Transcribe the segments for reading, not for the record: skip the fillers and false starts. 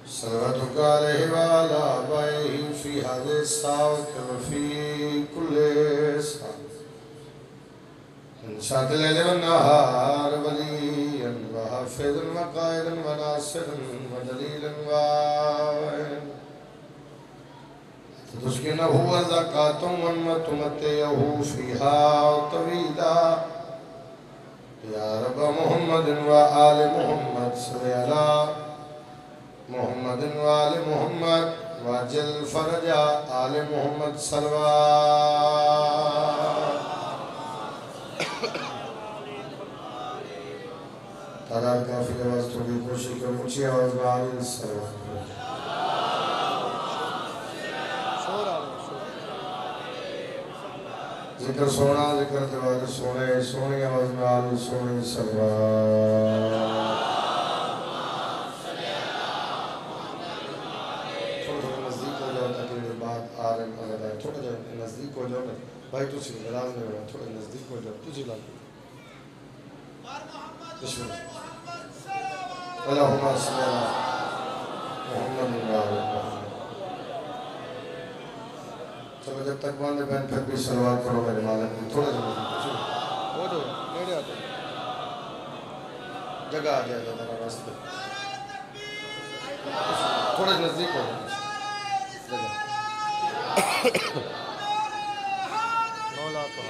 صلواتك عليه وعلى آبائه في هذه الساعة وفي كل ساعة من شهد الليل والنهار وليا وحافظا وقائدا وناصرا ودليلا وعائنا تسكنه وزكاة وتمتعه فيها طويلا يا رب محمد وآل محمد صل على محمد وآل محمد وجل فرج آل محمد صلوات تعداد کافی آواز تھوڑی کوشش کر اونچی آواز میں آل صلوات ذکر سونا ذکر دیوار سونے سونی آواز میں آل سونی صلوات تھوڑا جا نزدیک ہو جاؤ بھائی تو سی ناراض نہیں ہونا تھوڑا نزدیک ہو جاؤ تجھے لا بسم اللہ اللہم صلی اللہ محمد چلو جب تک باندھے بہن پھر بھی صلوات پڑھو میرے مالک میں تھوڑا جا نزدیک ہو جاؤ نیڑے آتے جگہ آ جائے ذرا واسطے تھوڑا نزدیک ہو جاؤ مولا کو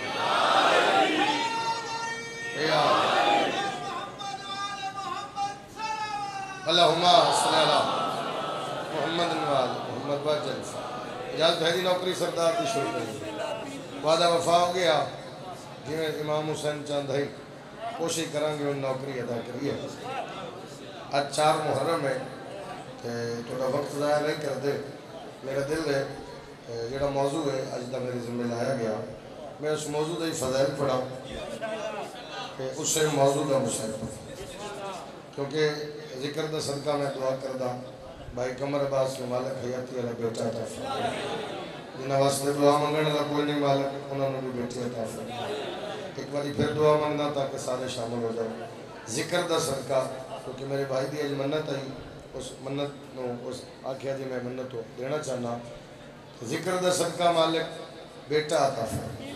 اللہم صلی اللہ محمد نوال محمد باجل اجازت بھیری نوکری سردار کی شروع کریں وعدہ وفا ہو گیا جنہیں امام حسین چاند ہے کوشش کریں گے ان نوکری ادا کریے آج 4 محرم ہے تھوڑا وقت ضائع نہیں کر دے میرا دل ہے جڑا موضوع ہے آج دا میرے ذمہ لایا گیا میں اس موضوع دا ہی فضائل پڑھا کہ اس سے موضوع دا مشاہد پڑھا کیونکہ ذکر دا صدقہ میں دعا کردہ بھائی قمر عباس کے مالک حیاتی علیہ بیٹا عطا فرمائے جنہاں واسطے دعا منگنے لگا کوئی نہیں مالک انہوں نے بھی بیٹی عطا فرمائے ایک باری پھر دعا منگنا تاکہ سارے شامل ہو جائیں ذکر دا صدقہ کیونکہ میرے بھائی دی آج منت آئی اس منت نو اس آکھیا جی میں منت ہو دینا چاہنا ذکر دا صدقہ مالک بیٹا عطا فرمائے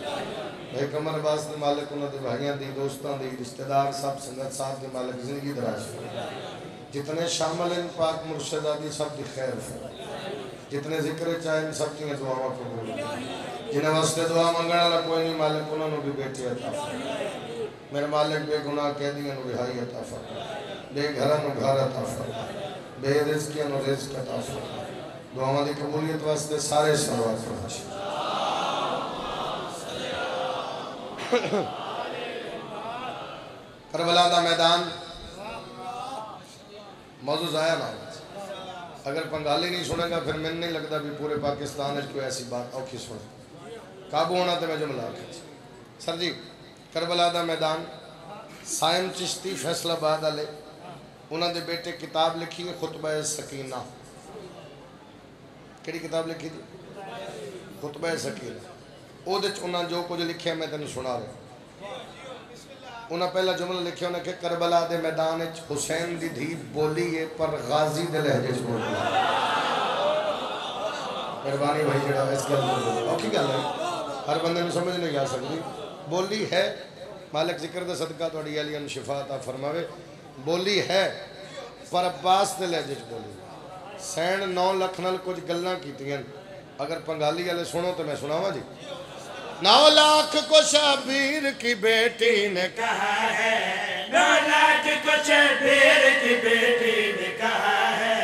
بھائی قمر عباس دے مالک انہوں دے بھائیاں دی دوستان دی رشتہ دار سب سنگت صاحب دے مالک زندگی دراز فرمائے جتنے شامل ان پاک مرشدہ دی سب دی خیر فرمائے جتنے ذکر چاہیں سب کی دعا قبول جنہیں واسطے دعا منگنا لگا کوئی نہیں مالک انہوں نے بھی بیٹی عطا فرمائے میرے مالک بے گناہ قیدیاں نو رہائی عطا فرمائے بے گھرہ نو گھر عطا فرمائے بے رزقیاں نو رزق عطا فرمائے دعاوں دی قبولیت واسطے سارے صلوات فرمائے کربلا دا میدان موضوع ضائع نہ ہوگا اگر پنگالی نہیں سنے گا پھر میں نہیں لگتا بھی پورے پاکستان ہے کوئی ایسی بات اوکھی سنے قابو ہونا تو میں جملہ آکھیں سر جی کربلا دا میدان سائم چشتی فیصلہ آباد والے انہوں نے بیٹے کتاب لکھی ہے خطبہ سکینہ کیڑی کتاب لکھی تھی خطبہ سکینہ او دے انہوں نے جو کچھ لکھے میں تینوں سنا رہا ہوں انہوں نے پہلا جملہ لکھے انہوں نے کہ کربلا دے میدان حسین دی دھی بولی ہے پر غازی دے لہجے بولی ہے مہربانی بھائی جڑا اس گل میں بولی اوکی گل ہے ہر بندے میں سمجھ نہیں آ سکتی بولی ہے مالک ذکر دے صدقہ توڑی علی ان شفا عطا فرماوے بولی ہے پر عباس دے لہجے بولی سین 9 لکھ نال کچھ گلاں کیتیاں اگر پنگالی والے سنو تو میں سناواں جی 9 لاکھ کو شبیر کی بیٹی نے کہا ہے 9 لاکھ کو شبیر کی بیٹی نے کہا ہے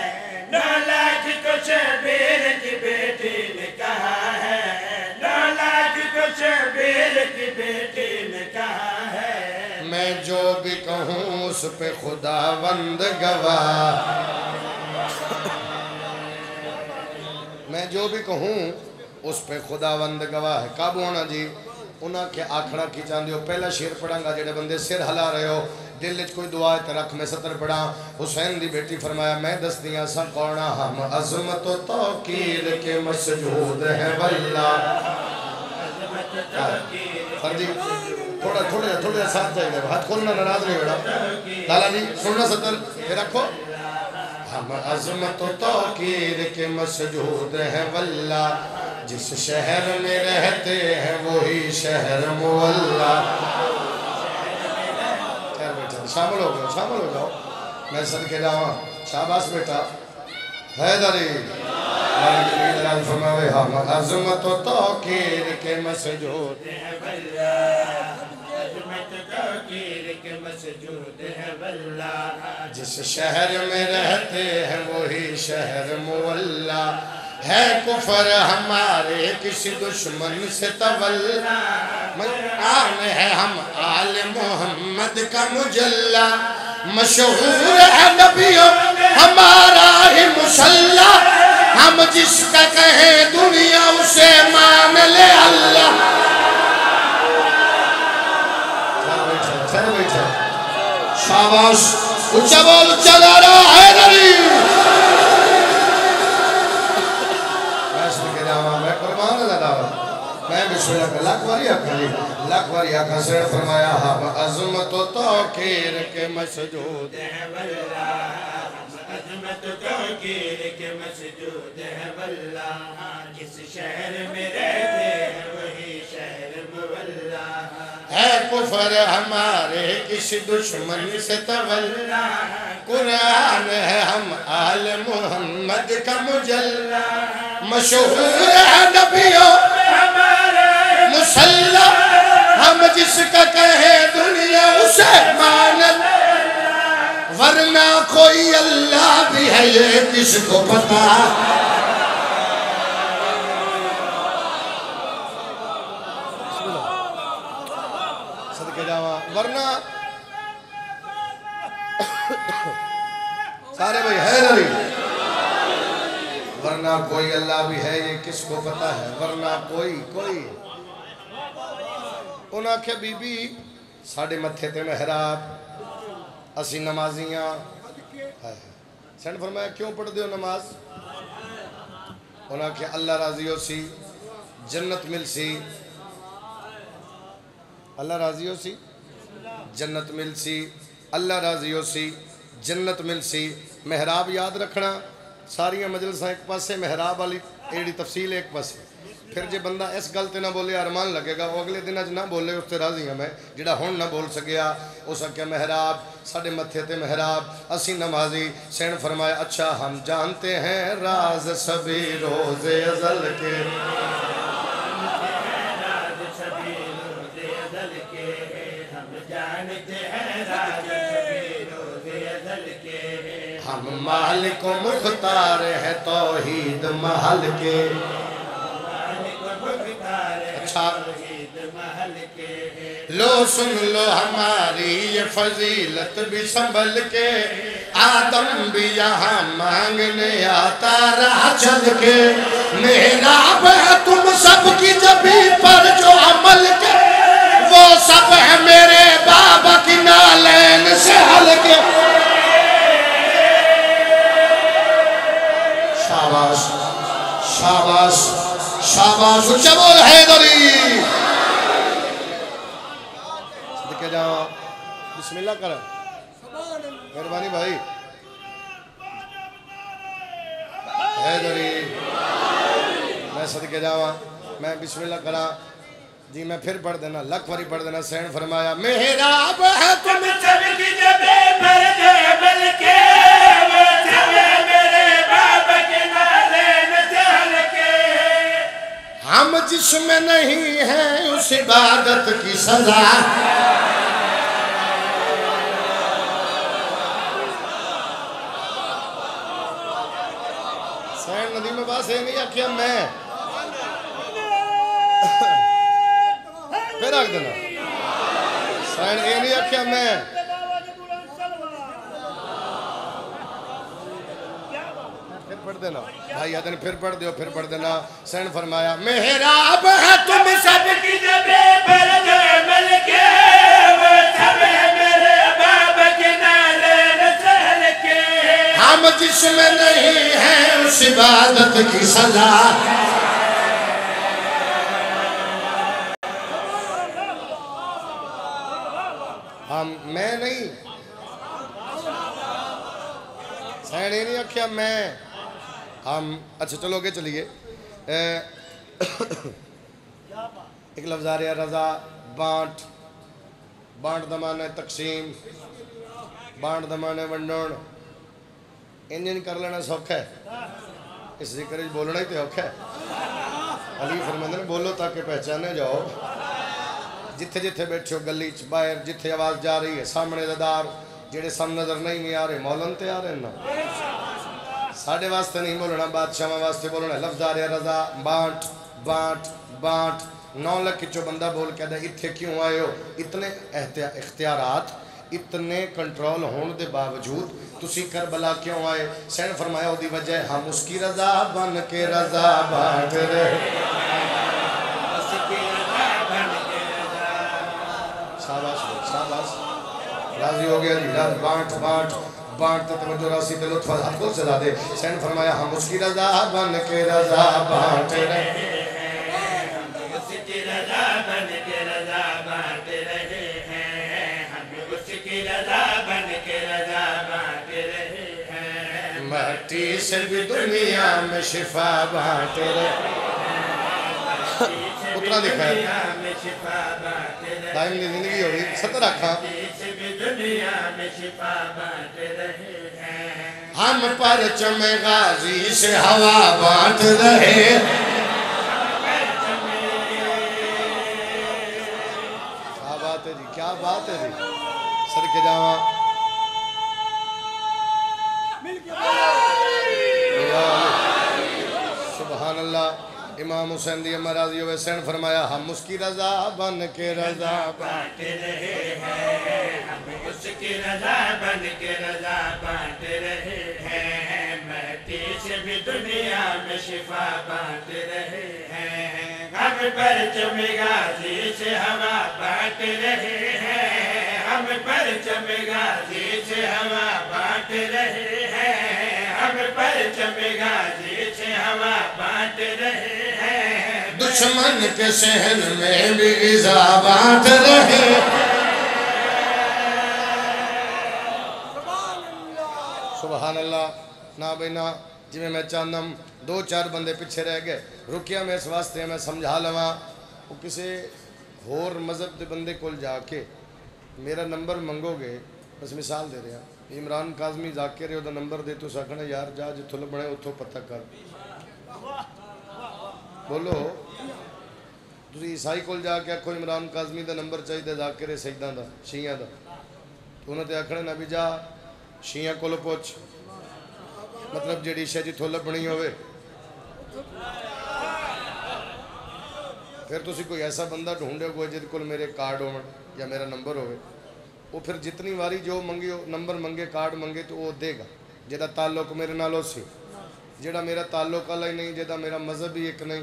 9 لاکھ کو شبیر کی بیٹی نے کہا ہے 9 لاکھ کو شبیر کی بیٹی نے کہا ہے میں جو بھی کہوں اس پہ خداوند گواہ میں جو بھی کہوں اس پہ خداوند گواہ ہے قابو ہونا جی انہاں کے آکھڑا کی چاندی ہو پہلا شیر پڑھاں گا جڑے بندے سر ہلا رہے ہو دل وچ کوئی دعا ہے تے رکھ میں سطر پڑھا حسین دی بیٹی فرمایا میں دستیاں سا کونا ہم عظمت و توقیر کے مسجود ہیں واللہ فرجی تھوڑا ساتھ جائے گا ہاتھ کھولنا ناراض نہیں بیڑا لالا جی سننا سطر پھر رکھو ہم عظمت و توقیر کے مسجود ہیں واللہ جس شہر میں رہتے ہیں وہی شہر مولا شامل ہو جاؤ میں صدقے جاواں شاباش بیٹا حیدری فرماوے ہم عظمت و توقیر کے مسجود ہیں جس شہر میں رہتے ہیں وہی شہر مولا ہے کفر ہمارے کسی دشمن سے تولا آن ہے ہم آل محمد کا مجلہ مشہور ہے نبیوں ہمارا ہی مسلح ہم جس کا کہیں دنیا اسے مان لے اللہ شاباش اچھا بول چلا رہا ہے نبی میں سن کے جاؤں میں قربان لگا میں بسم اللہ کا لاکھ واری آقا سے فرمایا ہم عظمت و توقیر کے مسجود ہیں واللہ عظمت و توقیر کے مسجود ہیں واللہ جس شہر میں رہتے ہیں وہی شہر مولا ہے کفر ہمارے کسی دشمن سے تولا قرآن ہے ہم آل محمد کا مجلہ مشہور ہے نبیوں مسلح ہم جس کا کہیں دنیا اسے مانت ورنہ کوئی اللہ بھی ہے یہ کس کو پتا صدقے جاواں ورنہ سارے بھائی حیدری ورنہ کوئی اللہ بھی ہے یہ کس کو پتا ہے ورنہ کوئی انہاں کہ بی بی ساڑھے متھے تے محراب اسی نمازیاں سینڈ فرمایا کیوں پڑھ دیو نماز انہاں کہ اللہ راضی ہو سی جنت مل سی اللہ راضی ہو سی جنت مل سی اللہ راضی ہو سی جنت مل سی محراب یاد رکھنا ساریاں مجلساں ایک پاسے محراب والی ایڑی تفصیل ایک پاسے پھر جے بندہ اس گلتے نہ بولے ارمان لگے گا وہ اگلے دن اج نہ بولے اس تے راضی ہوں میں جڑا ہون نہ بول سکیا اس کے محراب ساڑھے متھے تے محراب اسی نمازی سین فرمایا اچھا ہم جانتے ہیں راز سبھی روز ازل کے ہم مالک و مختار ہے توحید محل کے اچھا لو سن لو ہماری یہ فضیلت بھی سنبھل کے آدم بھی یہاں مانگنے آتا رہا چل کے محراب ہے تم سب کی جبھی پر جو عمل کے وہ سب ہے میرے بابا کی نالین سے حل کے شاباش شاباش شاباش اچھا بول حیدری صدقے جاؤں بسم اللہ کریں مہربانی بھائی حیدری میں صدقے جاؤں میں بسم اللہ کرا جی میں پھر پڑھ دینا لکھ واری پڑھ دینا سین فرمایا محراب ہے تم سب کی جبے پر جبل کے وہ سب میرے باب کے نالین سے حل کے ہم جس میں نہیں ہیں اس عبادت کی سزا سین ندیم عباس ہے نہیں آکھیا میں پھر آکھ دینا سین اے نہیں آکھیا میں پھر پڑھ دینا بھائی آدھن پھر پڑھ دیو پھر پڑھ دینا سین فرمایا محراب ہے تم سب کی جبے پر جبل کے وہ سب ہے میرے باب کے نالین سے حل کے ہم جس میں نہیں ہیں اس عبادت کی سزا میں نہیں میں نے نہیں آخیا میں ہم اچھا چلو گے چلیے ایک لفظ آ رہا رضا بانٹ بانٹ دمانے تقسیم بانٹ دمانے ونڈن انجن کر لینا سوکھا ہے اس ذکر بولنا ہی تو اوکھا ہے علی فرماندے نے بولو تاکہ پہچانے جاؤ جتھے جتھے بیٹھے ہو گلی چ باہر جتھے آواز جا رہی ہے سامنے دار جڑے سام نظر نہیں آ رہے مولن تے آ رہے نا ساڑھے واسطے نہیں بولنا بادشاہ واسطے بولنا لفظ آ رہا رضا بانٹ بانٹ بانٹ 9 لاکھ چو بندہ بول کے دے اتھے کیوں آئے ہو اتنے اختیارات اتنے کنٹرول ہون دے باوجود تسی کربلا کیوں آئے سین فرمایا ہو دی وجہ ہم اس کی رضا بن کے رضا بانٹ رہے شاباش راضی ہو گیا جی بانٹ بانٹ بانٹ توجہ راسی تے لطف ہاتھ کو سلا دے سین فرمایا ہم اس کی رضا بن کے رضا بانٹ رہے ہم اس کی رضا بن کے رضا بانٹ رہے ہیں ہم اس کی رضا بن کے رضا بانٹ رہے ہیں مٹی سے بھی دنیا میں شفا بانٹ رہے اتنا دکھا ہے دائم دی زندگی ہوگی 17 آنکھاں ہم پرچم غازی سے ہوا بانٹ رہے کیا بات ہے جی کیا بات ہے جی سر کے جاواں سبحان اللہ امام حسین دی امہ راضی ہوئے سین فرمایا ہم اس کی رضا بن کے رضا بانٹ رہے ہیں ہم اس کی رضا بن کے رضا بانٹ رہے ہیں مٹی سے بھی دنیا میں شفا بانٹ رہے ہیں ہم پرچم غازی سے ہوا بانٹ رہے ہیں ہم پرچم غازی سے ہوا بانٹ رہے ہیں ہم پرچم غازی سے ہوا بانٹ رہے دشمن کے صحن میں بھی غذا بانٹ رہے سبحان اللہ نا بینا جی میں چاہتا ہوں 2-4 بندے پیچھے رہ گئے رکیا میں اس واسطے میں سمجھا لواں وہ کسی اور مذہب دے بندے کول جا کے میرا نمبر منگو گے بس مثال دے رہا عمران کاظمی ذاکر ہے دا نمبر دے تو سکھنے یار جا جتھو لبنے اتھو پتہ کر بولو تسی عیسائی کول جا کے کوئی عمران کاظمی دا نمبر چاہی دے ذاکر سجدہ دا شیعہ دا تو انہوں نے آکھنے نبی جا شیعہ کولو پوچھ مطلب جیڑی شے جتھو لبنی ہوئے پھر تسی کوئی ایسا بندہ ڈھونڈے کوئی جد کول میرے کارڈ ہو یا میرا نمبر ہوئے وہ پھر جتنی واری جو منگے نمبر منگے کارڈ منگے تو وہ دے گا جیدہ تعلق میرے نالوں سے جیڑا میرا تعلق اللہ ہی نہیں جیدہ میرا مذہب ہی ایک نہیں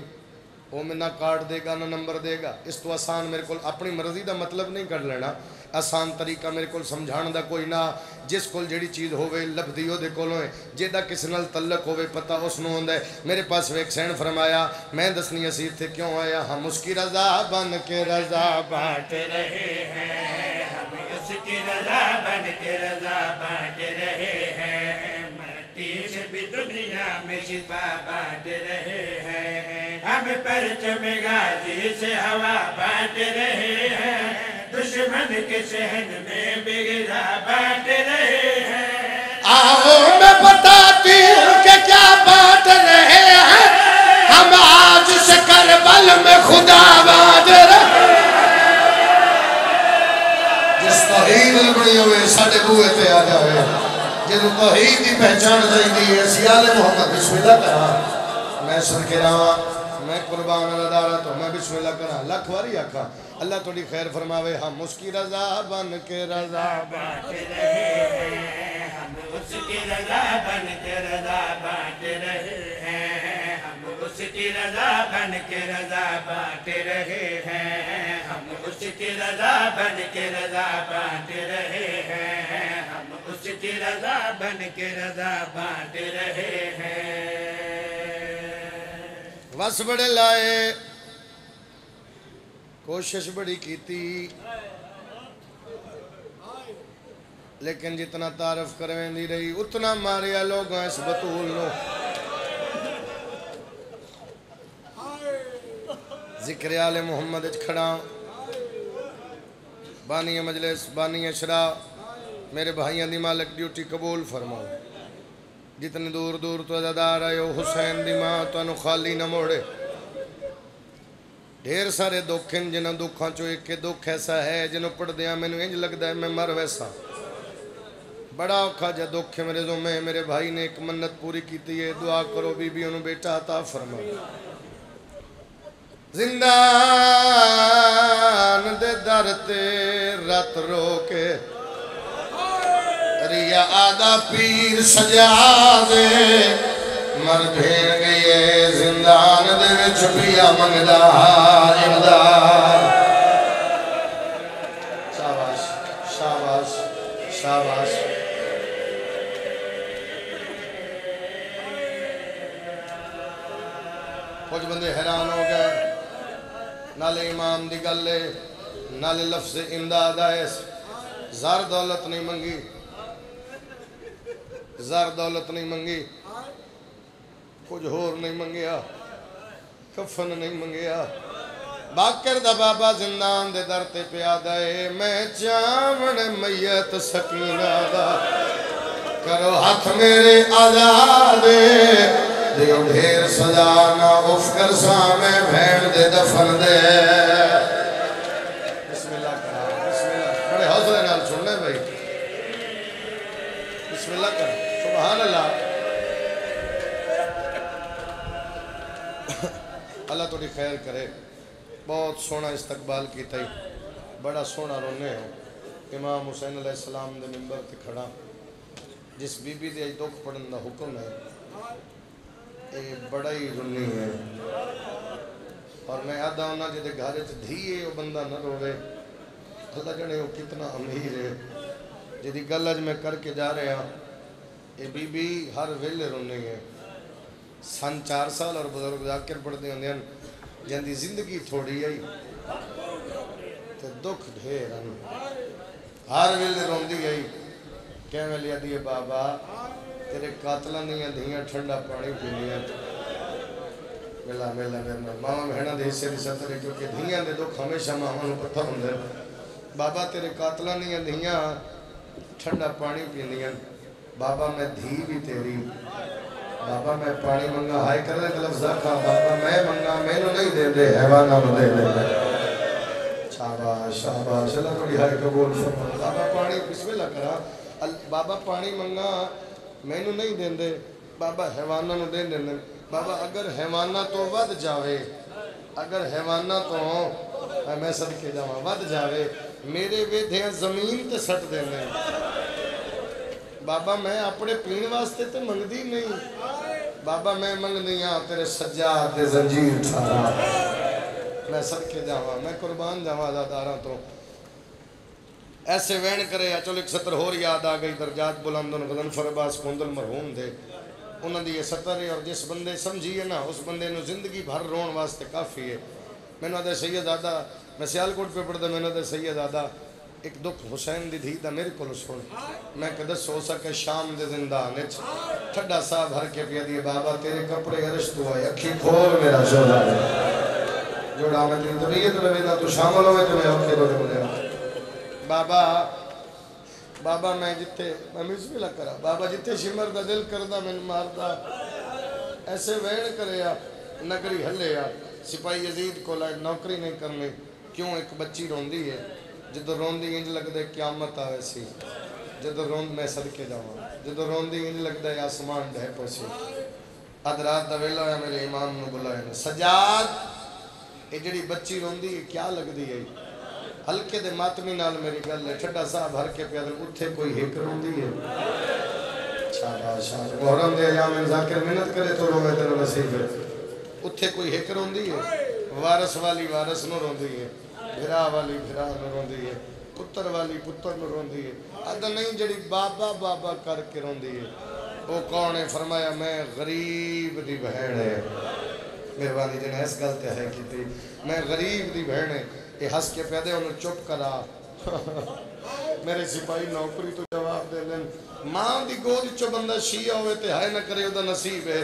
وہ میں نہ کارڈ دے گا نہ نمبر دے گا اس تو آسان میرے کو اپنی مرضی دا مطلب نہیں کر لینا آسان طریقہ میرے کو سمجھان دا کوئی نہ جس کول جیڑی چیز ہوئے لب دیو دے کولوں ہے جیدہ کس نال تعلق ہوئے پتہ اس نو ہوندہ ہے میرے پاس ایک سین فرمایا میں دسنی اسیر تھے کیوں آیا ہم اس کی رضا بن کے رضا بانٹ رہے ہیں ہم اس کی رضا بن کے رضا بانٹ رہے ہیں مٹی سے بھی دنیا میں شفا بانٹ رہے ہیں ہم پرچم غازی سے ہوا بانٹ رہے ہیں دشمن کے صحن میں بھی غذا بانٹ رہے ہیں آؤ میں بتاتی ہوں کہ کیا بانٹ رہے ہیں ہم آج سے کربل میں خدا بانٹ رہے جس توحید لبنی ہوئے ساڑھے بوئے تے آ جاوے جنہوں توحید ہی پہچان دی ہے سیال محمد بسم اللہ کرا میں سن کے رہا میں قربان اللہ دارا تو میں بسم اللہ کرا لکھ واری آکھا اللہ توڑی خیر فرماوے ہم اس کی رضا بن کے رضا بانٹ رہے ہیں ہم اس کی رضا بن کے رضا بانٹ رہے ہیں ہم اس کی رضا بن کے رضا بانٹ رہے ہیں ہم اس کی رضا بن کے رضا بانٹ رہے ہیں ہم اس کی رضا بن کے رضا بانٹ رہے ہیں وس بڑے لائے کوشش بڑی کیتی لیکن جتنا تعارف کرویں دی رہی اتنا ماریا لوگوں اس بطول نو ذکر آل محمد کھڑا بانی مجلس بانی اشرا میرے بھائیاں دی مالک ڈیوٹی قبول فرماؤ جتنے دور دور تو عزادار آئے ہو حسین دی ماں تو انو خالی نہ موڑے ڈھیر سارے دکھیں جنہاں دکھاں چو ایک کے دکھ ایسا ہے جنہوں پڑھ دیا میں نے انج لگتا ہے میں مر ویسا بڑا اوکھا جا دکھ میرے زمیں میرے بھائی نے ایک منت پوری کی تھی ہے دعا کرو بی بی انہوں بیٹا عطا فرما زندان دے در تے رات رو کے ریا آدھا پیر سجا دے مر بھیڑ گئے زندان دے وچ پیا منگدا امداد شاباش شاباش شاباش کچھ بندے حیران ہو گئے نالے امام دی گلے نالے لفظ امداد آئے زار دولت نہیں منگی زار دولت نہیں منگی کچھ ہور نہیں منگیا کفن نہیں منگیا باکر دا بابا زندان دے در تے پیادہ ہے میں چاون میت سکینہ دا کرو ہاتھ میرے آزادے دیو ڈھیر سجانا اف کر سامے بھین دے دفن دے بسم اللہ کرا بسم اللہ بڑے حوصلے نال چھوڑنے بھائی بسم اللہ کرا سبحان اللہ اللہ توڑی خیر کرے بہت سونا استقبال کی تھی بڑا سونا رونے ہو امام حسین علیہ السلام دے ممبر تے کھڑا جس بی بی دے دکھ پڑھن دا حکم ہے اے بڑا ہی رنی ہے اور میں آدھا ہونا جدے گھارے چھ دھیئے وہ بندہ نہ روے اللہ جنے وہ کتنا امیر ہے جدی گلج میں کر کے جا رہے ہیں اے بی بی ہر ویلے رنی ہے سن 4 سال اور بزرگ ذاکر پڑھتے ہیں جن دی زندگی تھوڑی ہے تے دکھ ڈھیر ہر ویلے روندی ہے کہہ میں لیا دیئے بابا تیرے قاتلہ نہیں دھیاں ٹھنڈا پانی پینیاں ملا ملا میرنا ماما بہنہ دے حصے دی سطر ہے کیونکہ دھیاں دے دکھ ہمیشہ ماما نو پتہ ہوں دے بابا تیرے قاتلہ نہیں دھیاں ٹھنڈا پانی پینیاں بابا میں دھی بھی تیری بابا میں پانی منگا ہائی کر دے لفظ کھا بابا میں منگا میں نو نہیں دے دے حیوانہ نو دے دے شاباش شاباش اللہ بڑی ہائی قبول فرما بابا پانی بسم اللہ کرا بابا پانی منگا میں نو نہیں دے دے بابا حیوانہ نو دے دے بابا اگر حیوانہ تو ود جاوے اگر حیوانہ تو میں صدقے جاواں ود جاوے میرے ویدھیاں زمین تے سٹ دے دے بابا میں اپنے پین واسطے تے منگ دی نہیں بابا میں منگ دیاں تیرے سجاد دے زنجیر ٹھارا میں صدقے جاواں میں قربان جاواں آزاداراں تو ایسے وین کرے یا چلو ایک سطر ہور یاد آ گئی درجات بلندن غضنفر عباس کندل مرحوم دے انہوں نے یہ سطر ہے اور جس بندے سمجھیے نا اس بندے نے زندگی بھر رون واسطے کافی ہے میں نے دے سید آدھا میں سیالکوٹ پہ پڑھتا میں نے دے سید آدھا ایک دکھ حسین دی دھی دا میرے کو سن میں قدس ہو سکے شام دے زندان ٹھڈا سا بھر کے پیا دیئے بابا تیرے کپڑے عرش تو آئے اکھی کھول میرا شہدہ ہے جوڑا میں تیری طبیعت رویدہ تو شامل ہوئے تو میں اکھی دو دے بابا میں جتے میں بسم اللہ کرا بابا جتے شمر دا دل کردہ میں ماردا ایسے وین کرے یا نگری ہلے یا سپاہی یزید کو لائے نوکری نہیں کرنے کیوں ایک بچی روندی ہے جدو روندی انج لگ دے قیامت آوے سی جدو روند میں صدقے جاواں جدو روندی انج لگ دے آسمان ڈھے پوسی ادرات دا ویلا ہے میرے امام نو بلائے سجاد اے جڑی بچی روندی کیا لگ دی ہے ہلکے دے ماتمی نال میری گل ہے ٹھڈا سا بھر کے پیادر اتھے کوئی ہک روندی ہے شاباش شاباش محرم دے ایام ذاکر منت کرے تو رو میں تیرا نصیب ہے اتھے کوئی ہک روندی ہے وارث والی وارث نو روندی ہے بھرا والی بھرا نو روندی ہے پتر والی پتر نو روندی ہے ادھا نہیں جڑی بابا بابا کر کے روندی ہے وہ کون ہے فرمایا میں غریب دی بہن ہے مہربانی جنہیں اس گلتے ہے کی تھی میں غریب دی بہن ہے یہ ہس کے پیدے انہوں چپ کرا میرے سپاہی نوکری تو جواب دے لیں ماں دی گود چو بندہ شیعہ ہوئے تے ہائے نہ کرے او دا نصیب ہے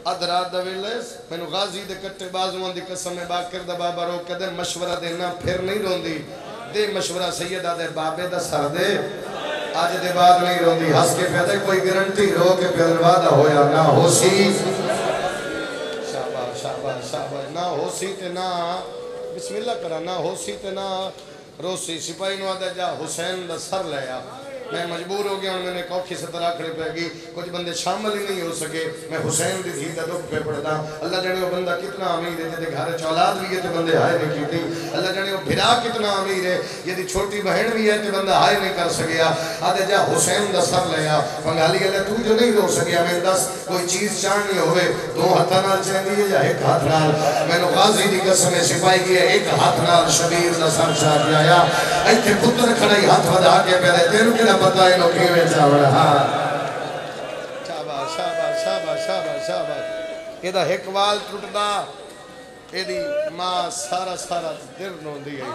ادرات دا ویلے میں نو غازی دے کٹے بازوان دی قسم باکر دا بابا رو کے دے مشورہ دینا پھر نہیں روندی دے مشورہ سیدہ دے بابے دا سر دے آج دے بعد نہیں روندی ہس کے پیدے کوئی گرنٹی رو کے پیدر وعدہ ہویا نہ ہو سی شاباش شاباش شاباش نہ ہو سی تے نہ بسم اللہ کرا نہ ہو سی تے نہ روسی سپاہی نو آدھا جا حسین دا سر لیا میں مجبور ہو گیا میں نے کوکھی سے طرح کھڑے پہ گی کچھ بندے شامل ہی نہیں ہو سکے میں حسین دی دھی دا دکھ پہ پڑتا اللہ جانے وہ بندہ کتنا امیر ہے جدے گھارے چولاد بھی ہے تو بندے ہائے نہیں کیتی اللہ جانے وہ بھرا کتنا امیر ہے یہ چھوٹی بہن بھی ہے تو بندہ ہائے نہیں کر سکیا آدھے جا حسین دا سر لیا پنگالی اللہ تو جو نہیں رو سکیا میں دس کوئی چیز چاہنی ہوئے دو ہاتھا نال چاہنی ہے یا ایک ہاتھ نال میں نے غازی دی قسم سپاہی کی ایک ہاتھ نال شبیر دا سر چاہ دیا یا ایتھے پتر کھڑائی ہاتھ ودا کے پہلے تیرو کے پتہ ہے لوگ کیویں چاوڑا شاباش شاباش شاباش شاباش شاباش یہ دا ایک وال ٹوٹدا اے دی ماں سارا سارا دل روندی گئی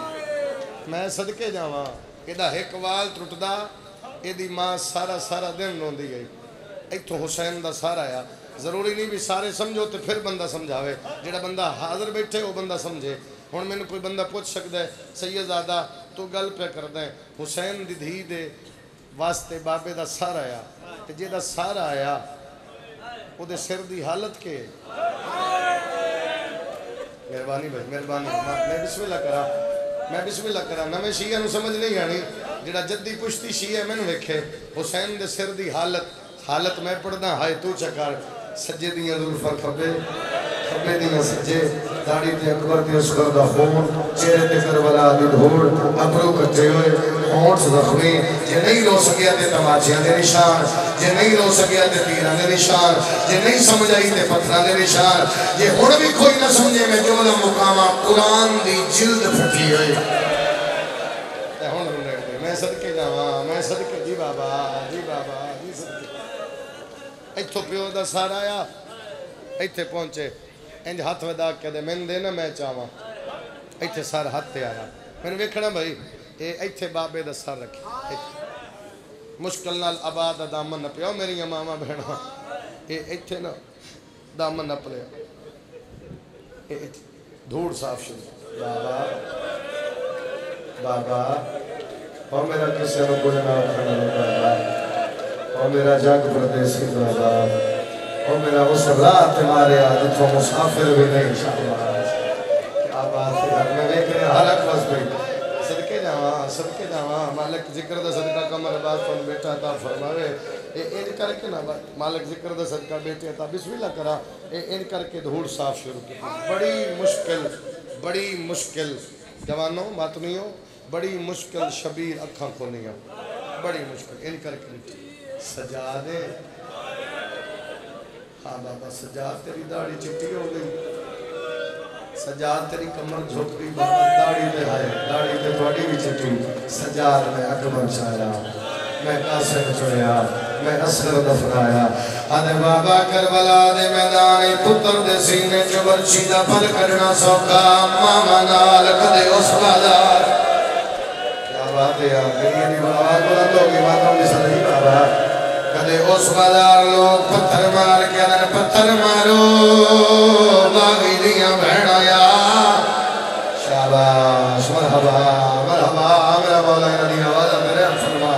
میں صدقے جاواں یہ دا ایک وال ٹوٹدا اے دی ماں سارا سارا دل روندی گئی ایتھوں حسین دا سارا آیا ضروری نہیں بھی سارے سمجھو تے پھر بندہ سمجھاوے جڑا بندہ حاضر بیٹھے وہ بندہ سمجھے ہن میں نے کوئی بندہ پوچھ سکدا ہے سیدزادہ تو گل پہ کردا ہے حسین دی دھی دے واسطے بابے دا سارا آیا تے جے دا سارا آیا او دے سر دی حالت کے مہربانی بھائی مہربانی میں بسم اللہ کرا نہ میں شیعہ نو سمجھ نہیں آنی جڑا جدی پشتی شیعہ میں نو ویکھے حسین دے سر دی حالت میں پڑھنا ہائے تو چکر سجے دیاں زلفاں کھبے کھبے دیاں سجے داڑھی تے اکبر تے اصغر دا خون چہرے تے کربلا دی دھوڑ ابرو کٹے ہوئے ہونٹ زخمی جے نہیں رو سکیا تے تماچیاں دے نشان جے نہیں رو سکیا تے تیراں دے نشان جے نہیں سمجھ آئی تے پتھراں دے نشان جے ہن بھی کوئی نہ سمجھے میں جو مقامہ قرآن دی جلد پھٹی ہوئی تے ہن رونے دے میں صدقے جاواں میں صدقے جی بابا جی صدقے ایتھوں پیو دا سارا آیا ایتھے پہنچے انج ہاتھ ودا کے دے میں دینا میں چاہواں ایتھے سار ہاتھ تے آیا میں نے ویکھنا بھائی اے ایتھے بابے دا سر رکھے مشکل نال آباد دا دامن نہ پیو میری ماما بہنا اے ایتھے نا دامن نہ پلیا اے دھوڑ صاف شد بابا اور میرا کسے نو کوئی نہ کھڑا بابا اور میرا جگ پردیسی بابا اور میرا اس رات مارے آج تو مسافر بھی نہیں شاہباز کیا بات ہے میں دیکھ رہے حالک بس بھئی صدقے جاواں مالک ذکر دا صدقہ کمر باز تو بیٹا تا فرماوے این کر کے نا مالک ذکر دا صدقہ بیٹے تا بسم اللہ کرا این کر کے دھوڑ صاف شروع کی بڑی مشکل جوانوں ماتمیوں بڑی مشکل شبیر اکھاں کھولنیاں بڑی مشکل این کر کے سجا دے ہاں بابا سجاد تیری داڑھی چٹی ہو گئی سجاد تیری کمر جھک گئی بابا داڑھی تے آئے داڑھی تے تھوڑی بھی چٹی سجاد میں اکبر چھایا میں قاسم چڑیا میں اصغر دفنایا آدھے بابا کربلا دے میدان پتر دے سینے چبرچی دا پل کرنا سوکا ماما نال کدے اس بازار کیا بات ہے یار میری نہیں بابا بلند ہوگی باتوں میں صحیح بابا کدے اس بازار لوگ پتھر مار کے اندر پتھر مارو باغی دیاں بہنا یا شاباش مرحبا میرا مولا ندی آوازہ میرے فرما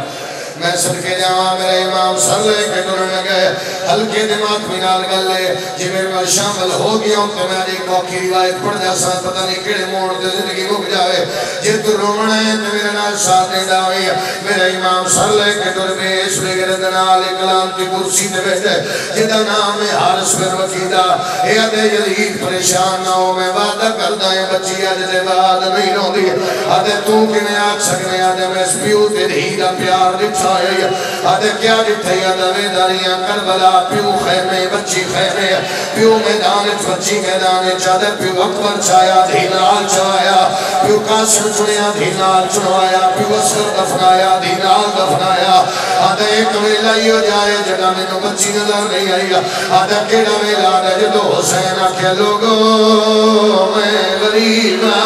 میں صدقے جاواں میرے امام صلی کے ٹرن لگے ہلکے دماغ بنال گلے جی میرے میں شامل ہو گیا ہوں تو میری کوکی روایت پڑھ جا سا پتہ نہیں کیڑے موڑ دے زندگی مک جاوے جی تو رومنا ہے تو میرے نال ساتھ دے داوی میرے امام صلی کے ٹر بیش بگرد نال اکلام کی کرسی دے بیٹھے جدہ نام حارس پر وقیدہ اے ادھے یزید پریشان نہ ہو میں وعدہ کردہ ہے بچی آج دے بعد نہیں رو دی ادھے تو کنے آگ سکنے آدھے میں سپیو تے دھیرہ پیار دکھا ہے آدھے کیا دکھا ہے آدھے ویداریاں کربلا پیو خیمے بچی خیمے پیو میدان بچی میدان چادر پیو اکبر چایا دھینال چایا پیو قاسم چنیا دھینال چنوایا پیو اصغر دفنایا دھینال دفنایا آدھے ایک ویلہ ہی ہو جائے جگہ میں نو بچی نظر نہیں آئی آدھے کیڑا ویلہ آدھے جدو حسین آکے لوگوں میں غریبہ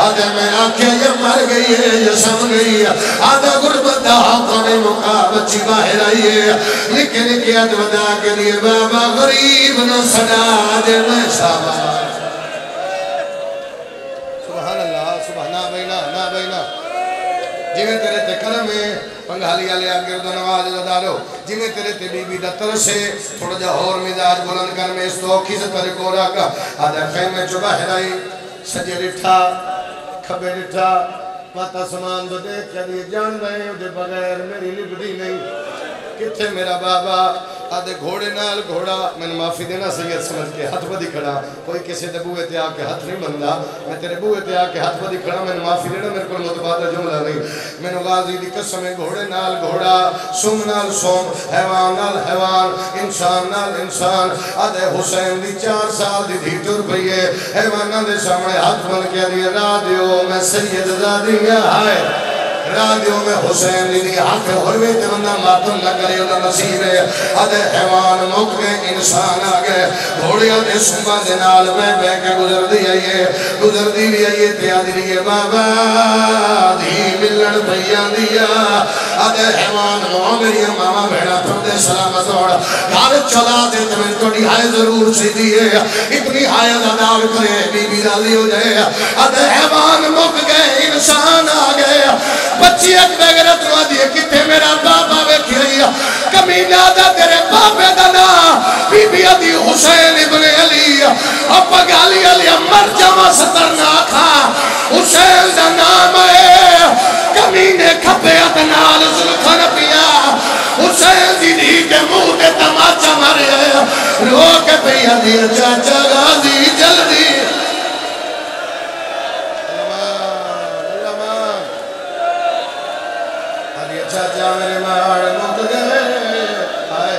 آدھے میں آنکھیں یہ مر گئی ہے یہ سم گئی ہے آدھے غربت دا حقانی مقا بچی باہر آئی ہے لیکن کی ادودا کے لیے بابا غریب نہ صدا دے میں شاباش سبحان اللہ سبحانہ بینا نا بینا جی میں تیرے تے کرم ہے پنگھالی آلے آگے دو نواز دارو جی میں تیرے تے بی بی دتر سے تھوڑا جا اور مزاج بلند کر میں اس تو اوکھی سے ترے کو راکا آدھا خیم میں چو باہر آئی سجے رٹھا کھبے رٹھا پاتا سامان دو دیکھ کیا دیئے جان رہے ہو دے بغیر میری لبڑی نہیں کتھے میرا بابا آدھے گھوڑے نال گھوڑا میں نے معافی دینا سید سمجھ کے ہاتھ بدی کھڑا کوئی کسی دے بوئے تے آکے ہاتھ نہیں بندہ میں تیرے بوئے تے آکے ہاتھ بدی کھڑا میں نے معافی دینا میرے کو متبادہ جملہ نہیں میں نے غازی دی قسم گھوڑے نال گھوڑا سوم نال سوم حیوان نال حیوان انسان نال انسان آدھے حسین دی 4 سال دی دھی ٹر پئیے حیوانہ دے سامنے ہاتھ بن کے دیئے را دیو میں سید زادیہ آئے رادیوں میں حسین دی حق ہوئے تے بندہ ماتم نہ کرے انہا نصیب ہے آدھے حیوان موت گئے انسان آگئے گھوڑیاں دے سنبا دے نال بے کے گزر دی آئیے تے آدھی لیے بابا دھی ملن بھئیاں دیا آدھے حیوان معامریہ ماما بھیڑا پردے سلامت اوڑا گھر چلا دے تے میں توڑی ہائے ضرور سی دیئے اتنی ہائے دادار کرے بی بی راضی ہو جائے آدھے حیوان موت گئے انسان آگئے بچی ایک بغیرت رو دیئے کتے میرا بابا بیٹھی رہی کمینہ دا تیرے بابے دنا بی بی ادھی حسین ابن علی اپا گالی علی مر جمع سترنا کھا حسین دا نام ہے کمینے کھپے اتنال ظلفن پیا حسین دی کے منہ دے تماچا مارے رو کے پیا دیا چاچا غازی جلدی چاچا میرے مار مت گئے آئے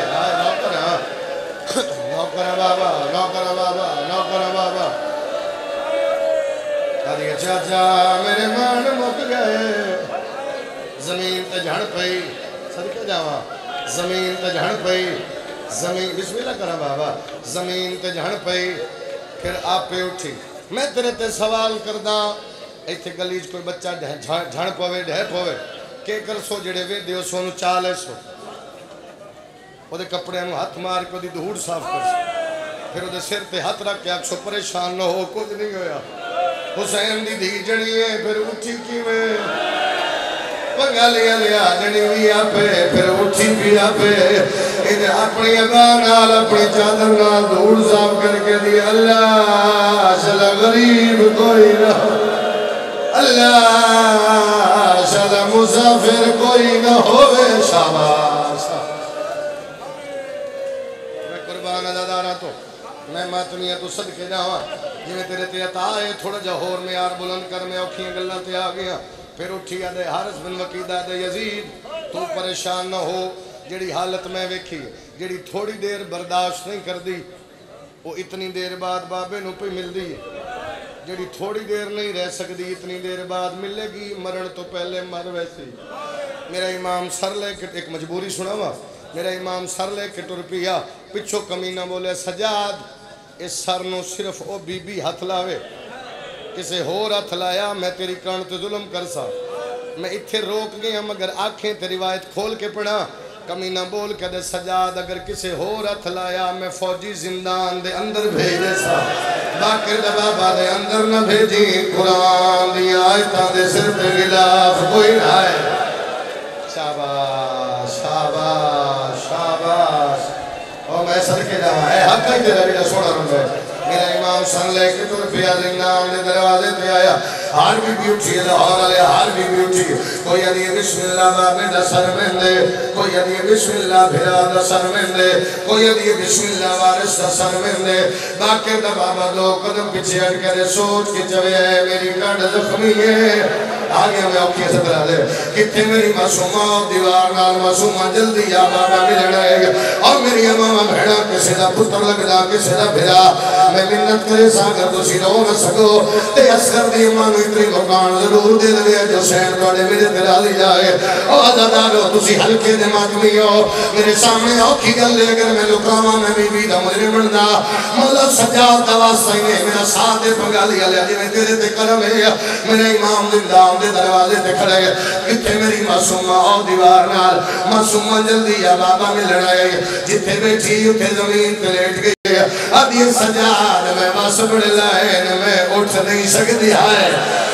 نوکرہ بابا نوکرہ بابا آدھے چاچا میرے مار مت گئے زمین تے جھڑ پئی صدقہ جاواں زمین تے جھڑ پئی زمین بسم اللہ کرا بابا زمین تے جھڑ پئی پھر آپ پہ اٹھی میں تیرے تے سوال کرداں ایتھے گلیج کوئی بچہ جھڑ پوے ڈھے پوے کہ کر سو جڑے وے دیو سونو چالے سو وہ دے کپڑے ہم ہاتھ مار کو دی دھوڑ صاف کر سو پھر وہ دے سر تے ہاتھ رکھ کے آپ سو پریشان نہ ہو کچھ نہیں ہویا حسین دی دھی جڑی ہے پھر اٹھی کی میں پنگالیا لیا جڑی ہوئی آپے پھر اٹھی بھی آپے انہیں اپنی اگانال اپنی چادر نال دھوڑ صاف کر کے دی اللہ شلا غریب کوئی نہ اللہ شلا مسافر کوئی نہ ہوئے شاباش میں قربان ادادارہ تو میں ماتمیہ تو صدقے جاواں جی تیرے تے عطا ہے تھوڑا جہور میں یار بلند کر میں اوکھیاں گلہ تے آگیا پھر اٹھی آدھے حارث بن وقیدہ دے یزید تو پریشان نہ ہو جڑی حالت میں ویکھی جڑی تھوڑی دیر برداشت نہیں کر دی وہ اتنی دیر بعد بابے نو پہ مل دی جڑی تھوڑی دیر نہیں رہ سکتی اتنی دیر بعد ملے گی مرن تو پہلے مر ویسی میرا امام سر لے کے ایک مجبوری سنا ہوا میرا امام سر لے کے ٹر پیا پچھو کمینہ بولے سجاد اس سر نو صرف او بی بی ہتھ لاوے کسے ہور ہتھ لایا میں تیری کان تے ظلم کر سا میں اتھے روک گیا مگر آنکھیں تے روایت کھول کے پڑھا کمینہ بول کے دے سجاد اگر کسے ہور ہتھ لایا میں فوجی زندان دے اندر بھیجے سا باقر دے بابا دے اندر نہ بھیجی قرآن دی آیتاں دے سر پہ غلاف کوئی نہ آئے شاباش شاباش شاباش اور میں سر کے جاؤں ہے حق ہی تیرا بھی سوڑا رہوں گے میرا امام سن لے کے تر پیا زندان دے دروازے پہ آیا ہار بھی بیوٹھی لاہور علیہ ہار بھی بیوٹھی کوئی علی بسم اللہ بابے دا سر میں دے کوئی علی بسم اللہ بھرا دا سر میں دے کوئی علی بسم اللہ وارث دا سر میں دے باقی دا بابا دو قدم پیچھے ہٹ کرے سوچ کے چوے ہے میری کٹ زخمی ہے آگے میں اوکھی سترہ دے کتے میری معصومہ دیوار نال معصومہ جلدی یا بابا مل رہے گا اور میری امامہ بھیڑا کسی دا پتر لگنا کسی دا بھرا میں منت کرے ساگر تو سی رو نہ سکو تے اسکر دی امام اتنی مکان ضرور دے لگے جو سین توڑے میرے دلہ دی جائے آزادارو تسی ہلکے دے ماتمی ہو میرے سامنے اوکھی گل لے اگر میں لکاما میں بھی بیدہ مجھے مردہ مولا سجاد دواستے نے میرا ساتھ دے پنگالی علیہ جی میں تیرے تے کرم ہے میرے امام زندہ دے دروازے تے کھڑے کتے میری معصومہ او دیوار نال معصومہ جلدی یا بابا میں لڑائے جتے بیٹھی اتھے زمین تے لیٹ گئی اب یہ سجاد میں بس بڑھ لائن میں اٹھ نہیں سکتی ہے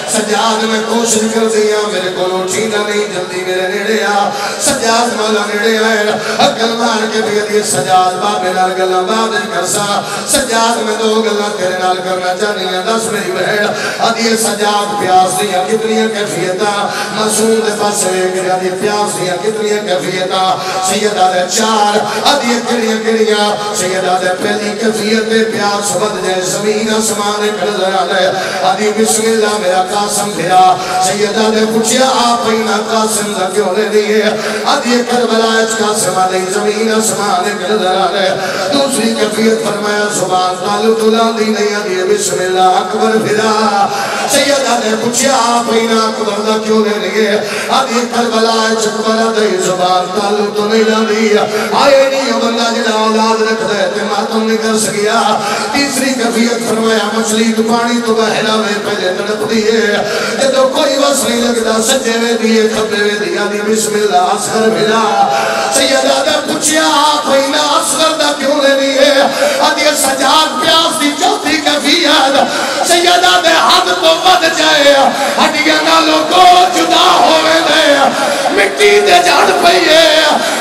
سجاد میں کوشش کر دیا میرے کو اٹھینا نہیں جلدی میرے نیڑے آ سجاد مولا نیڑے آئے اکل مار کے بھی یہ سجاد بابے نال گلہ بابے کرسا سجاد میں دو گلہ تیرے نال کرنا چاہنی ہے دس میری بہن اب یہ سجاد پیاس دیا کتنی کیفیتا معصوم دے پاس ایک اب یہ پیاس دیا کتنی کیفیتا سیدہ دے چار اب یہ کڑیاں سیدہ دے پہلی کیفیت پیاس ود جائے زمین آسمان نظر آ جائے اب یہ بسم اللہ میرا قاسم پھرا سیدہ نے پوچھیا آپ اینا قاسم دا کیوں لے دیئے اب یہ کربلا اچ قاسم علیہ زمین آسمان نظر آ رہے دوسری کیفیت فرمایا زبان تعلق دلان دی نہیں اب یہ بسم اللہ اکبر پھرا سیدہ نے پوچھیا آپ اینا اکبر دا کیوں لے دیئے اب یہ کربلا اچ اکبر دی زبان تعلق تو نہیں لان دی آئے نہیں بندہ جنا اولاد رکھ دے تے ماتم نہیں کر سکیا تیسری کیفیت فرمایا مچھلی تو پانی تو بہلا میں پہلے تڑپ دیئے جدو کوئی وصل نہیں لگتا سجے میں دیئے کھبے میں دیا دی بسم اللہ اصغر بھلا سیدہ دے پوچھیا آپ اینا اصغر دا کیوں لے لیے ادھے سجاد پیاس دی چوتھی کیفیت سیدہ دے حد تو ود جائے ہڈیاں نالوں کو جدا ہوئے دے مٹی دے جڑ پئیے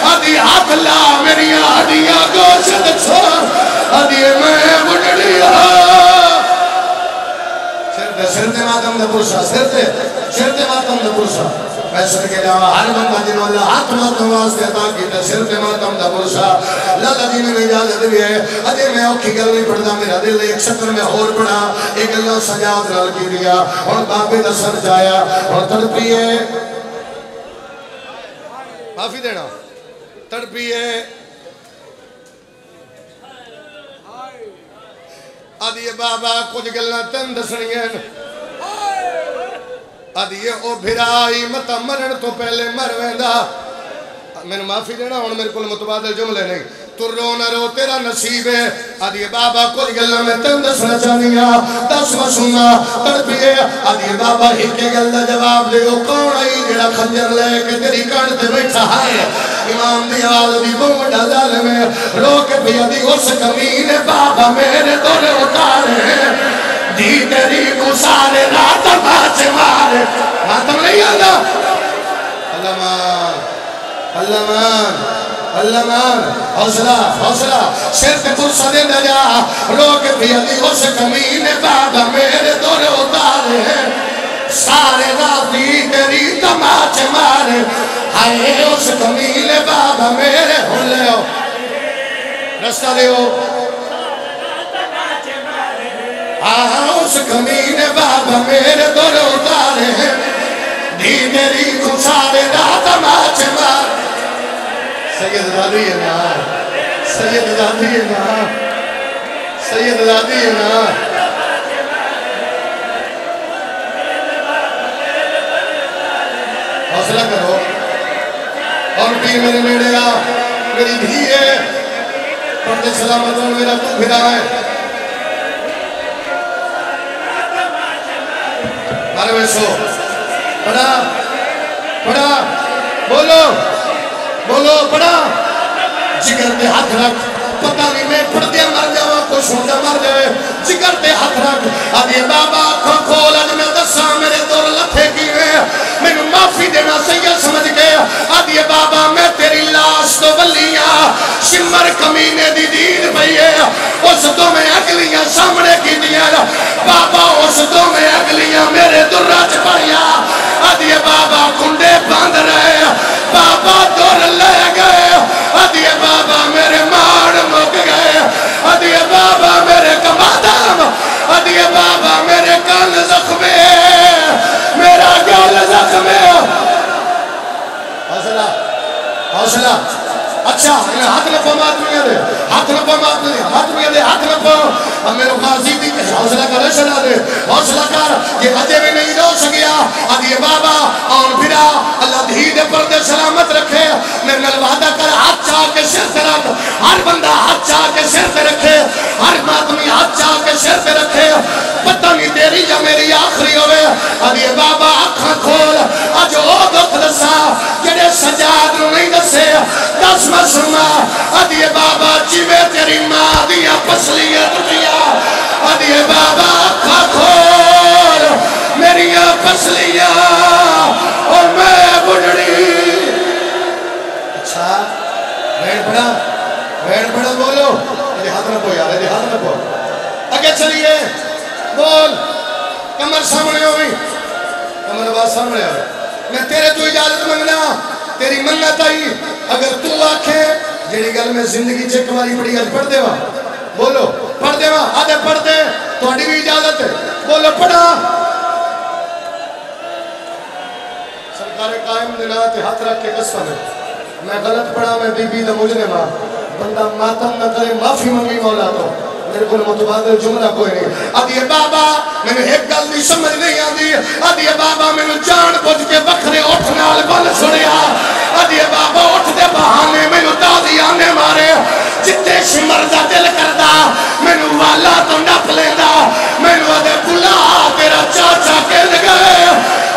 ادھے ہاتھ لا میری ہڈیاں گوشت چھوڑ ادھے میں بڑھ لیا سرتے ماتم دا پرسا سرتے ماتم دا پرسا میں سر کے جاوہ ہر بندہ جنہوں اللہ ہاتھ ماتم واسطے عطا کیتا سرتے ماتم دا پرسا لالا جی میں اجازت بھی ہے اجے میں اوکھی گل نہیں پڑھتا میرا دل ایک شکر میں اور پڑھا ایک اللہ سجاد رل کی دیا اور بابے دا سر جایا اور تڑپی ہے معافی دینا تڑپی ہے آدھیے بابا کچھ گلنا تن دسنی ہیں آدھیے او بھرائی مطا مرن تو پہلے مر ویندہ میں نے معافی دینا ہوں میرے کل متبادل جملے نہیں تو رو نہ رو تیرا نصیب ہے آدھیے بابا کچھ گلنا میں تن دسنا چاہنیا دس مسونا تڑپیے آدھیے بابا ہی کے گلنا جواب دے گو کون آئی جڑا خنجر لے کے تیری کانٹے بیٹھا ہے امام دی آواز دی بوڑا ظالم ہے رو کے بھی آدھی اس کمین بابا میرے دور اتارے دی تیری کو سارے رات باچ مارے ماتم نہیں آنا اللہ مان اللہ مان اللہ مان حوصلہ سر پہ پرسا دے جا رو کے بھی آدھی اس کمین بابا میرے دور اتارے سارے راتی تیری تماچ مارے ہائے اس کمیل بابا میرے ہو لے ہو رستہ دے ہو اس کمیل بابا میرے دور اتارے دی میری خسارے رات تماچ مارے سید دادی ہے نا سید دادی ہے نا سید دادی ہے نا حوصلہ کرو اور پیر میرے نیڑے آ میری دھی ہے پردے سلامتوں میرا تو پھرا ہے مارے ویسو پڑھا بولو پڑھا جگر دے ہاتھ رکھ پتہ نہیں میں پڑھ دیا مر جاؤں کوئی سوندہ مر جائے جگر دے ہاتھ رکھ آدھے بابا کھول آج میں دسا میرے دور لتھے کی میں نے معافی دینا سید سمجھ گیا آدھے بابا میں تیری لاش تو ولیاں شمر کمینے دی دید بھئیے اس دو میں اگلیاں سامنے کی دیا بابا اس دو میں اگلیاں میرے دراج پڑیا آدھے بابا کنڈے باندھ رہے بابا دور لے گئے آدھے بابا میرے ماڑ مک گئے آدھے بابا میرے کمادام آدھے بابا میرے کان زخمے میرا گول زخمے حوصلہ اچھا ہاتھ لپا ماتمیاں دے ہاتھ لپا میرے غازی دی حوصلہ کر شنا دے حوصلہ کر یہ اجے بھی نہیں رو آدھی بابا اور پھرا اللہ دھی دے پردے سلامت رکھے میرے نال وعدہ کر ہاتھ چاہ کے سر تے رکھ ہر بندہ ہاتھ چاہ کے سر تے رکھے ہر ماتمی ہاتھ چاہ کے سر تے رکھے پتہ نہیں تیری یا میری آخری ہوئے آدھی بابا آنکھاں کھول آج او دکھ دسا جڑے سجاد نو نہیں دسے دس مسلمہ آدھی بابا جیوے تیری ماں دیا پسلیاں ٹوٹیاں آدھی بابا آنکھاں کھول میری پسلیاں اور میں بڑھڑی اچھا بھیڑ بڑا بولو یہ ہاتھ نہ پو یار یہ ہاتھ نہ پو اگے چلیے بول کمر سامنے ہوئی کمر آواز سامنے ہوئی میں تیرے تو اجازت منگنا تیری منت آئی اگر تو آکھے جیڑی گل میں زندگی چیک ماری پڑی آج پڑھ دے وا بولو پڑھ دے وا آدھے پڑھ دے تو آڈی بھی اجازت ہے بولو پڑھا سرکار قائم دینا تے ہاتھ رکھ کے قسم ہے میں غلط پڑھا میں بی بی دا مجرمہ بندہ ماتم نہ کرے معافی منگی مولا تو میرے کو متبادل جملہ کوئی نہیں آدھی بابا میں نے ایک گل نہیں سمجھ نہیں آدھی آدھی بابا میں نے جان بجھ کے وکھرے اٹھ نال بل چھڑیا آدھی بابا اٹھ دے بہانے میں نے تازی آنے مارے جتے شمر دا دل کردا میں نے والا تو نپ لیندہ میں نے آدھے بلا تیرا چاچا کل گئے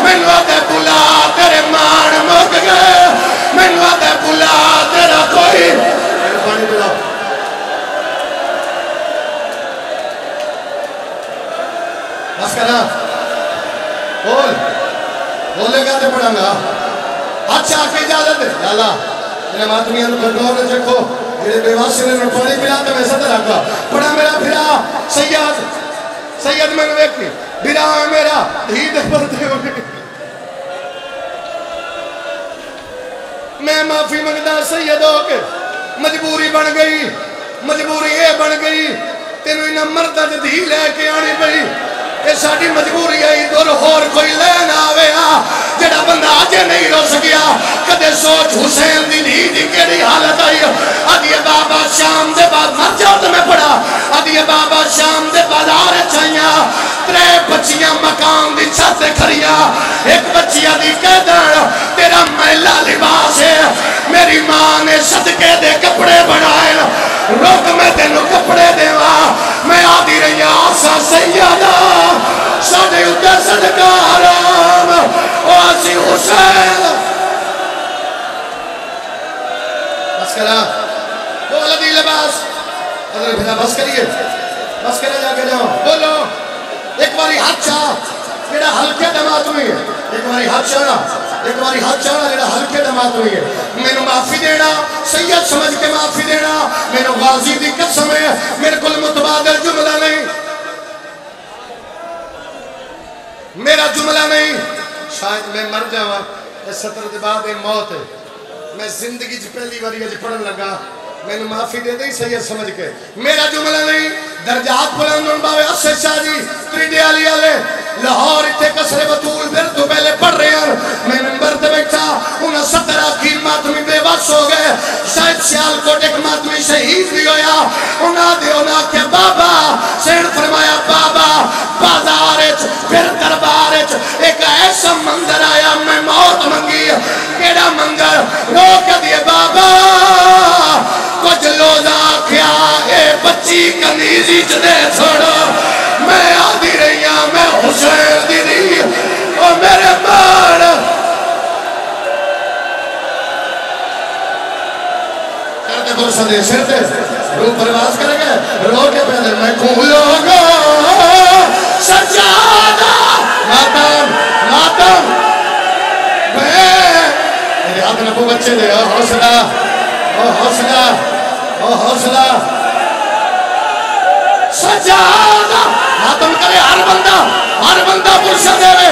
میں نے آدھے بلا تیرے مان مک گئے میں نے آدھے بلا تیرا کوئی پانی پلاؤ بس کرنا بولے گا تے پڑھا گا اچھا آکے اجازت ہے لالا انہیں ماتمیاں تو کنٹرول نے چکھو جیڑے بیواسی نے پانی پلا تو میں صدر آکا پڑھا میرا پھرا سید میں نے ویکھی بھرا ہے میرا دھید پڑھتے ہوئے میں معافی منگتا سید ہو کے مجبوری بن گئی مجبوری یہ بن گئی تینوں انہیں مردہ دھی لے کے آنی پئی یہ ساڑی مجبوری ہے دور اور کوئی لین آوے جڑا بندہ آجے نہیں رو سکیا کدے سوچ حسین دی دھی دی کیڑی حالت آئی آدھی بابا شام دے بعد مر جاؤ تو میں پڑھا آدھی بابا شام دے بعد آرے چاہیاں ترے بچیاں مکان دی چھت کھڑیاں ایک بچیاں دی کہدن تیرا میلہ لباس ہے میری ماں نے صدقے دے کپڑے بنائے روک میں تینو کپڑے دیوا میں آدھی رہی آسا سیدہ ساڑھے اتر صدقہ حرام آسی حسین بس کرا بول دی لباس حضرت بھینا بس کریے بس کرے جا کے جاؤ بولو ایک باری ہاتھ چاہ جیڑا ہلکے دمات ہوئی ہے ایک باری ہاتھ چاہنا جیڑا ہلکے دمات ہوئی ہے میں نے معافی دینا سید سمجھ کے معافی دینا میں نے غازی دی قسم ہے میرے کل متبادل جملہ نہیں میرا جملہ نہیں شاید میں مر جاوا اس سطر دے بعد موت ہے میں زندگی جی پہلی باری اج پڑھن لگا میں نے معافی دے دیں سید سمجھ کے میرا جملہ نہیں درجات بلندن باوے اسد شاہ جی تریڈے علی آلے لاہور اتھے کسر بطول پھر تو پہلے پڑھ رہے ہیں میں ممبر تے بیٹھا انہاں 17 کی ماتمی بے بس ہو گئے شاید سیال کوٹ ایک ماتمی شہید بھی ہویا انہاں دے انہاں کے بابا سین فرمایا بابا بازارچ پھر دربارچ ایک ایسا منظر آیا میں موت منگی کیڑا منظر روک دیے بابا کچھ لوزا کیا اے بچی کنیزی چدے چھوڑو میں آدھی رہی ہوں میں حسین دی رہی اور میرے مار کرتے برسا دے سرتے رو پرواز کریں گے رو کے پہلے میں کھولوں گا سجادہ ماتم میرے ہاتھ میں کو بچے دے حوصلہ حوصلہ سجادہ ماتم کرے ہر بندہ برسا دے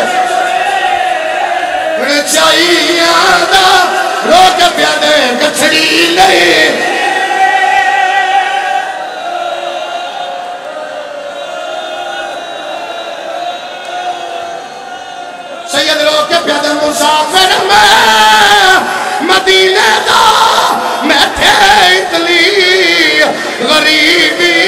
میں چاہیے آدھا رو کے پیادے گچھڑی نہیں سید رو کے پیادے مسافر میں مدینہ دا میں تھے اتلی غریبی